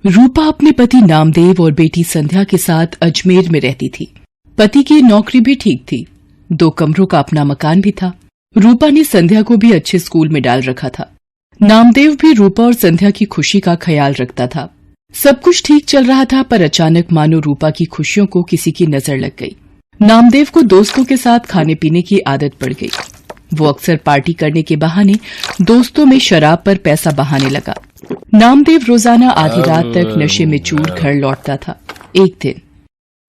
रूपा अपने पति नामदेव और बेटी संध्या के साथ अजमेर में रहती थी। पति की नौकरी भी ठीक थी, 2 कमरों का अपना मकान भी था। रूपा ने संध्या को भी अच्छे स्कूल में डाल रखा था। नामदेव भी रूपा और संध्या की खुशी का ख्याल रखता था। सब कुछ ठीक चल रहा था, पर अचानक मानो रूपा की खुशियों को किसी की नजर लग गई। नामदेव को दोस्तों के साथ खाने पीने की आदत पड़ गई। वो अक्सर पार्टी करने के बहाने दोस्तों में शराब पर पैसा बहाने लगा। नामदेव रोजाना आधी रात तक नशे में चूर घर लौटता था। एक दिन,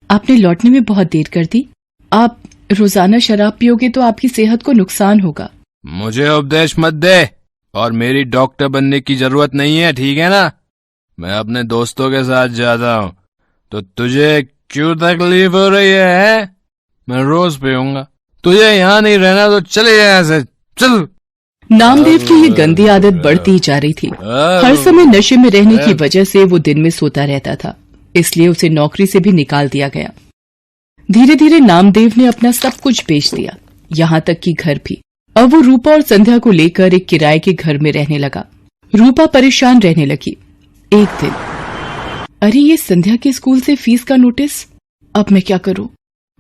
आपने लौटने में बहुत देर कर दी। आप रोजाना शराब पियोगे तो आपकी सेहत को नुकसान होगा। मुझे उपदेश मत दे, और मेरी डॉक्टर बनने की जरूरत नहीं है, ठीक है ना? मैं अपने दोस्तों के साथ जाता हूँ, तो तुझे क्यों तकलीफ हो रही है? मैं रोज पीऊंगा। तुझे यहाँ नहीं रहना तो चले जाए यहाँ से, चल। नामदेव की ये गंदी आदत बढ़ती ही जा रही थी। हर समय नशे में रहने की वजह से वो दिन में सोता रहता था, इसलिए उसे नौकरी से भी निकाल दिया गया। धीरे धीरे नामदेव ने अपना सब कुछ बेच दिया, यहाँ तक कि घर भी। अब वो रूपा और संध्या को लेकर एक किराए के घर में रहने लगा। रूपा परेशान रहने लगी। एक दिन, अरे ये संध्या के स्कूल से फीस का नोटिस, अब मैं क्या करूं?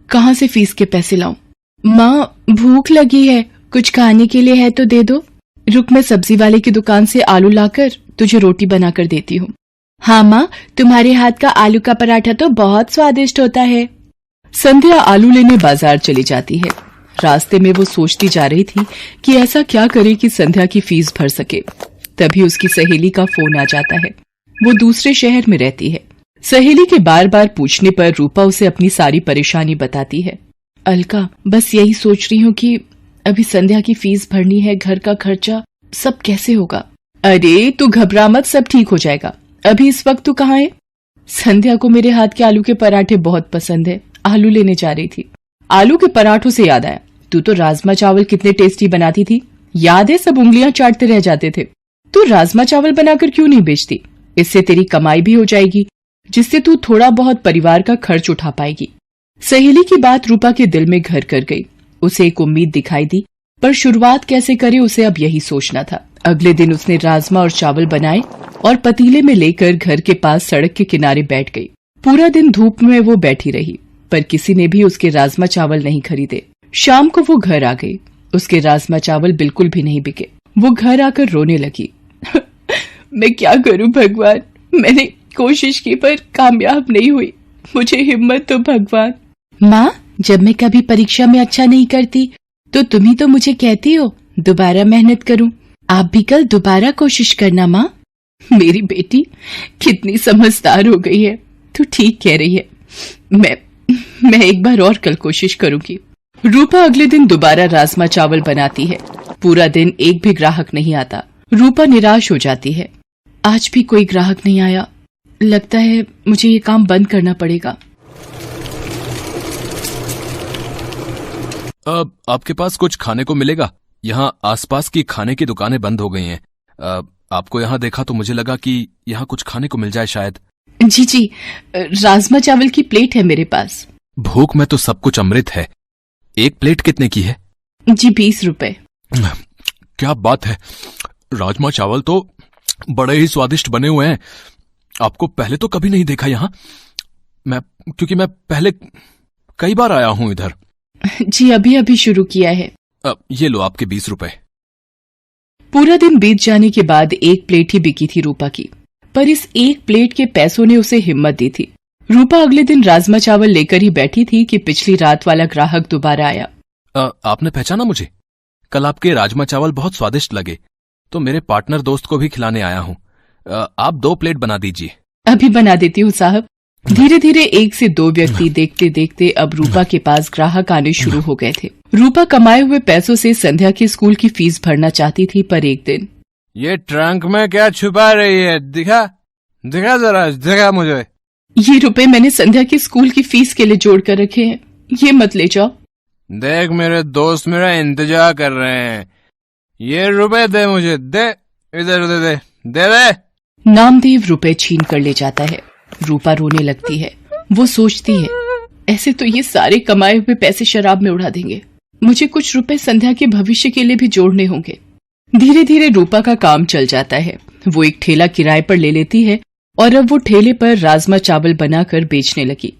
कहाँ से फीस के पैसे लाऊं? माँ, भूख लगी है, कुछ खाने के लिए है तो दे दो। रुक, मैं सब्जी वाले की दुकान से आलू लाकर तुझे रोटी बनाकर देती हूँ। हाँ माँ, तुम्हारे हाथ का आलू का पराठा तो बहुत स्वादिष्ट होता है। संध्या आलू लेने बाजार चली जाती है। रास्ते में वो सोचती जा रही थी कि ऐसा क्या करे कि संध्या की फीस भर सके। तभी उसकी सहेली का फोन आ जाता है। वो दूसरे शहर में रहती है। सहेली के बार बार पूछने पर रूपा उसे अपनी सारी परेशानी बताती है। अलका, बस यही सोच रही हूँ कि अभी संध्या की फीस भरनी है, घर का खर्चा, सब कैसे होगा? अरे तू घबरा मत, सब ठीक हो जाएगा। अभी इस वक्त तू कहाँ है? संध्या को मेरे हाथ के आलू के पराठे बहुत पसंद है, आलू लेने जा रही थी। आलू के पराठों से याद आया, तू तो राजमा चावल कितने टेस्टी बनाती थी, याद है? सब उंगलियां चाटते रह जाते थे। तू राजमा चावल बनाकर क्यों नहीं बेचती? इससे तेरी कमाई भी हो जाएगी, जिससे तू थोड़ा बहुत परिवार का खर्च उठा पाएगी। सहेली की बात रूपा के दिल में घर कर गई। उसे एक उम्मीद दिखाई दी, पर शुरुआत कैसे करे उसे अब यही सोचना था। अगले दिन उसने राजमा और चावल बनाए और पतीले में लेकर घर के पास सड़क के किनारे बैठ गई। पूरा दिन धूप में वो बैठी रही, पर किसी ने भी उसके राजमा चावल नहीं खरीदे। शाम को वो घर आ गई। उसके राजमा चावल बिल्कुल भी नहीं बिके। वो घर आकर रोने लगी। मैं क्या करूं भगवान, मैंने कोशिश की पर कामयाब नहीं हुई, मुझे हिम्मत दो भगवान। माँ, जब मैं कभी परीक्षा में अच्छा नहीं करती तो तुम ही तो मुझे कहती हो दोबारा मेहनत करूं। आप भी कल दोबारा कोशिश करना माँ। मेरी बेटी कितनी समझदार हो गई है, तू ठीक कह रही है। मैं एक बार और कल कोशिश करूंगी। रूपा अगले दिन दोबारा राजमा चावल बनाती है। पूरा दिन एक भी ग्राहक नहीं आता। रूपा निराश हो जाती है। आज भी कोई ग्राहक नहीं आया, लगता है मुझे ये काम बंद करना पड़ेगा। अब आपके पास कुछ खाने को मिलेगा? यहाँ आसपास की खाने की दुकानें बंद हो गई हैं। आपको यहाँ देखा तो मुझे लगा कि यहाँ कुछ खाने को मिल जाए शायद। जी, राजमा चावल की प्लेट है मेरे पास। भूख में तो सब कुछ अमृत है। एक प्लेट कितने की है? जी 20 रुपए। क्या बात है, राजमा चावल तो बड़े ही स्वादिष्ट बने हुए हैं। आपको पहले तो कभी नहीं देखा यहाँ, क्योंकि मैं पहले कई बार आया हूँ इधर। जी अभी शुरू किया है। ये लो आपके 20 रुपए। पूरा दिन बीत जाने के बाद एक प्लेट ही बिकी थी रूपा की, पर इस एक प्लेट के पैसों ने उसे हिम्मत दी थी। रूपा अगले दिन राजमा चावल लेकर ही बैठी थी कि पिछली रात वाला ग्राहक दोबारा आया। आपने पहचाना मुझे? कल आपके राजमा चावल बहुत स्वादिष्ट लगे, तो मेरे पार्टनर दोस्त को भी खिलाने आया हूँ। आप 2 प्लेट बना दीजिए। अभी बना देती हूँ साहब। धीरे धीरे 1 से 2 व्यक्ति देखते देखते अब रूपा के पास ग्राहक आने शुरू हो गए थे। रूपा कमाए हुए पैसों से संध्या के स्कूल की फीस भरना चाहती थी, पर एक दिन, ये ट्रंक में क्या छुपा रही है? दिखा जरा, दिखा मुझे। ये रुपए मैंने संध्या की स्कूल की फीस के लिए जोड़ कर रखे हैं, ये मत ले जाओ। देख, मेरे दोस्त मेरा इंतजार कर रहे हैं। ये रुपए दे मुझे, दे, इधर दे। नामदेव रुपए छीन कर ले जाता है। रूपा रोने लगती है। वो सोचती है, ऐसे तो ये सारे कमाए हुए पैसे शराब में उड़ा देंगे, मुझे कुछ रुपए संध्या के भविष्य के लिए भी जोड़ने होंगे। धीरे धीरे रूपा का काम चल जाता है। वो एक ठेला किराए पर ले लेती है और अब वो ठेले पर राजमा चावल बनाकर बेचने लगी।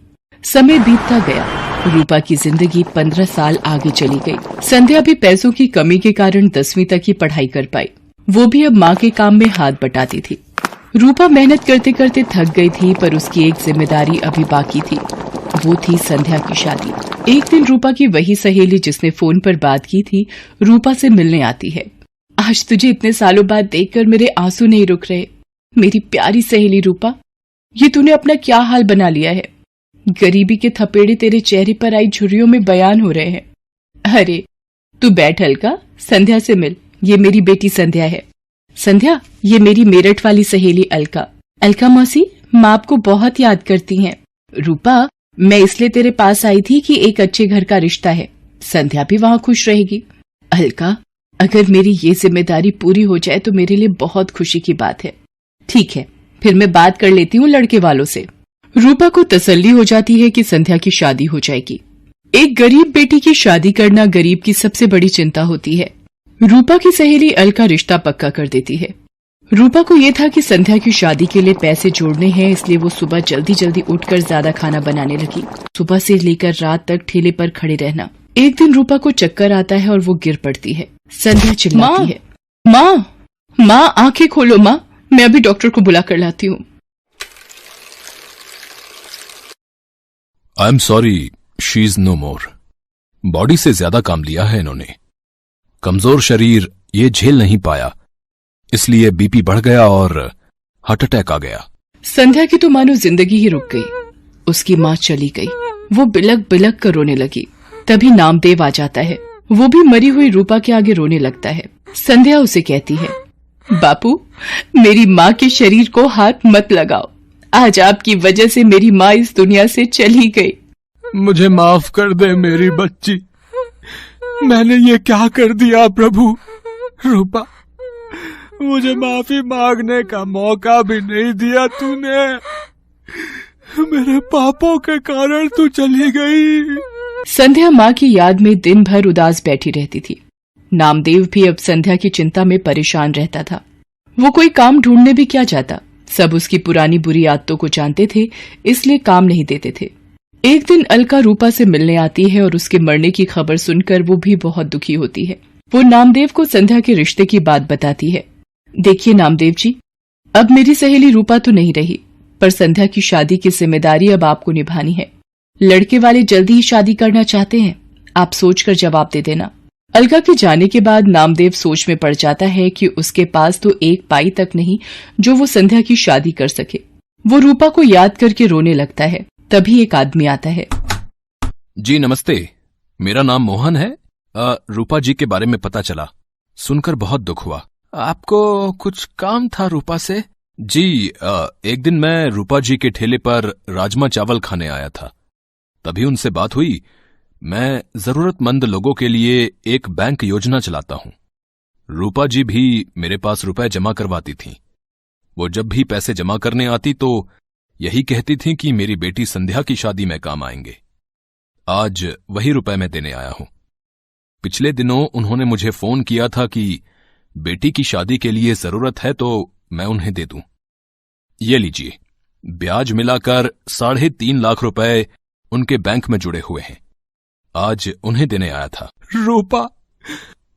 समय बीतता गया। रूपा की जिंदगी 15 साल आगे चली गई। संध्या भी पैसों की कमी के कारण 10वीं तक ही पढ़ाई कर पाई। वो भी अब माँ के काम में हाथ बटाती थी। रूपा मेहनत करते करते थक गई थी, पर उसकी एक जिम्मेदारी अभी बाकी थी। वो थी संध्या की शादी। एक दिन रूपा की वही सहेली जिसने फोन पर बात की थी, रूपा से मिलने आती है। आज तुझे इतने सालों बाद देखकर मेरे आंसू नहीं रुक रहे। मेरी प्यारी सहेली रूपा, ये तूने अपना क्या हाल बना लिया है। गरीबी के थपेड़े तेरे चेहरे पर आई झुर्रियों में बयान हो रहे हैं। अरे तू बैठ अलका, संध्या से मिल। ये मेरी बेटी संध्या है। संध्या, ये मेरी मेरठ वाली सहेली अलका। अलका मौसी, माँ आपको बहुत याद करती हैं। रूपा, मैं इसलिए तेरे पास आई थी कि एक अच्छे घर का रिश्ता है। संध्या भी वहाँ खुश रहेगी। अलका, अगर मेरी ये जिम्मेदारी पूरी हो जाए तो मेरे लिए बहुत खुशी की बात है। ठीक है, फिर मैं बात कर लेती हूँ लड़के वालों से। रूपा को तसल्ली हो जाती है कि संध्या की शादी हो जाएगी। एक गरीब बेटी की शादी करना गरीब की सबसे बड़ी चिंता होती है। रूपा की सहेली अलका रिश्ता पक्का कर देती है। रूपा को ये था कि संध्या की शादी के लिए पैसे जोड़ने हैं, इसलिए वो सुबह जल्दी जल्दी उठकर ज्यादा खाना बनाने लगी। सुबह से लेकर रात तक ठेले पर खड़े रहना। एक दिन रूपा को चक्कर आता है और वो गिर पड़ती है। संध्या चिल्लाती है, माँ आंखें खोलो माँ, मैं अभी डॉक्टर को बुला कर लाती हूँ। I am sorry, she is no more. Body से ज्यादा काम लिया है इन्होंने। कमजोर शरीर ये झेल नहीं पाया, इसलिए बीपी बढ़ गया और हार्ट अटैक आ गया। संध्या की तो मानो जिंदगी ही रुक गई। उसकी माँ चली गई। वो बिलक बिलक कर रोने लगी। तभी नामदेव आ जाता है। वो भी मरी हुई रूपा के आगे रोने लगता है। संध्या उसे कहती है, बापू, मेरी माँ के शरीर को हाथ मत लगाओ। आज आपकी वजह से मेरी माँ इस दुनिया से चली गई। मुझे माफ कर दे मेरी बच्ची, मैंने ये क्या कर दिया प्रभु। रूपा, मुझे माफी मांगने का मौका भी नहीं दिया तूने। मेरे पापों के कारण तू चली गई। संध्या माँ की याद में दिन भर उदास बैठी रहती थी। नामदेव भी अब संध्या की चिंता में परेशान रहता था। वो कोई काम ढूंढने भी क्या जाता। सब उसकी पुरानी बुरी आदतों को जानते थे, इसलिए काम नहीं देते थे। एक दिन अलका रूपा से मिलने आती है और उसके मरने की खबर सुनकर वो भी बहुत दुखी होती है। वो नामदेव को संध्या के रिश्ते की बात बताती है। देखिए नामदेव जी, अब मेरी सहेली रूपा तो नहीं रही, पर संध्या की शादी की जिम्मेदारी अब आपको निभानी है। लड़के वाले जल्दी ही शादी करना चाहते हैं, आप सोचकर जवाब दे देना। अलका के जाने के बाद नामदेव सोच में पड़ जाता है कि उसके पास तो एक पाई तक नहीं जो वो संध्या की शादी कर सके। वो रूपा को याद करके रोने लगता है। तभी एक आदमी आता है। जी नमस्ते, मेरा नाम मोहन है। रूपा जी के बारे में पता चला, सुनकर बहुत दुख हुआ। आपको कुछ काम था रूपा से? जी, एक दिन मैं रूपा जी के ठेले पर राजमा चावल खाने आया था, तभी उनसे बात हुई। मैं जरूरतमंद लोगों के लिए एक बैंक योजना चलाता हूं। रूपा जी भी मेरे पास रुपए जमा करवाती थीं। वो जब भी पैसे जमा करने आती तो यही कहती थीं कि मेरी बेटी संध्या की शादी में काम आएंगे। आज वही रुपए मैं देने आया हूं। पिछले दिनों उन्होंने मुझे फोन किया था कि बेटी की शादी के लिए जरूरत है तो मैं उन्हें दे दूं। ये लीजिए, ब्याज मिलाकर 3.5 लाख रुपए उनके बैंक में जुड़े हुए हैं। आज उन्हें देने आया था। रूपा,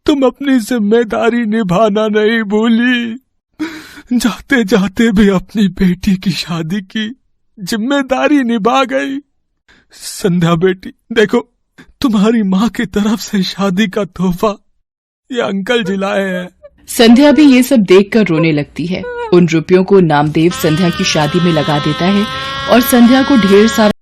तुम अपनी जिम्मेदारी निभाना नहीं भूली। जाते जाते भी अपनी बेटी की शादी की जिम्मेदारी निभा गई। संध्या बेटी, देखो, तुम्हारी माँ की तरफ से शादी का तोहफा ये अंकल जी लाए हैं। संध्या भी ये सब देखकर रोने लगती है। उन रुपयों को नामदेव संध्या की शादी में लगा देता है और संध्या को ढेर सारा